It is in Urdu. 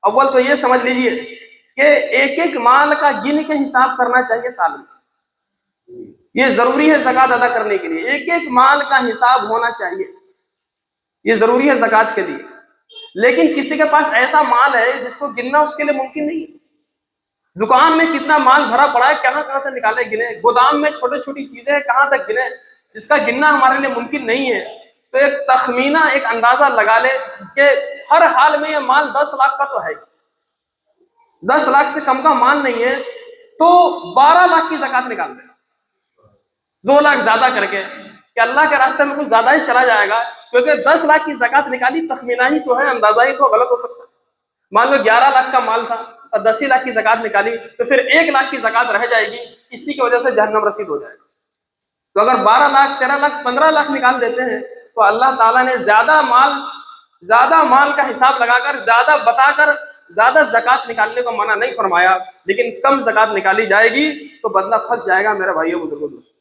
اول تو یہ سمجھ لیجئے کہ ایک ایک مال کا گن کے حساب کرنا چاہیے سال میں، یہ ضروری ہے زکوٰۃ ادا کرنے کے لیے، ایک ایک مال کا حساب ہونا چاہیے، یہ ضروری ہے زکوٰۃ کے لیے۔ لیکن کسی کے پاس ایسا مال ہے جس کو گننا اس کے لیے ممکن نہیں ہے، دکان میں کتنا مال بھرا پڑا ہے، کہاں کہاں سے نکالے گنے، گودام میں چھوٹی چھوٹی چیزیں ہیں کہاں تک گنے، جس کا گننا ہمارے لیے ممکن نہیں ہے۔ تو ایک تخمینہ، ایک اندازہ لگا لے کہ ہر حال میں یہ مال 10 لاکھ کا تو ہے، 10 لاکھ سے کم کا مال نہیں ہے، تو 12 لاکھ کی زکوٰۃ نکال دے، 2 لاکھ زیادہ کر کے، کہ اللہ کے راستے میں کچھ زیادہ ہی چلا جائے گا، کیونکہ 10 لاکھ کی زکوٰۃ نکالی، تخمینہ ہی تو ہے، اندازہ ہی تو، غلط ہو سکتا ہے۔ مان لو 11 لاکھ کا مال تھا اور 10 ہی لاکھ کی زکوٰۃ نکالی، تو پھر 1 لاکھ کی زکوٰۃ رہ جائے گی، اسی کی وجہ سے جہنم رسید ہو جائے گا۔ تو اگر 12 لاکھ، 13 لاکھ، 15 لاکھ نکال دیتے ہیں تو اللہ تعالیٰ نے زیادہ مال کا حساب لگا کر، زیادہ بتا کر، زیادہ زکوٰۃ نکالنے کو منع نہیں فرمایا، لیکن کم زکوٰۃ نکالی جائے گی تو بندہ پھنس جائے گا میرے بھائیوں بزرگوں دوستوں۔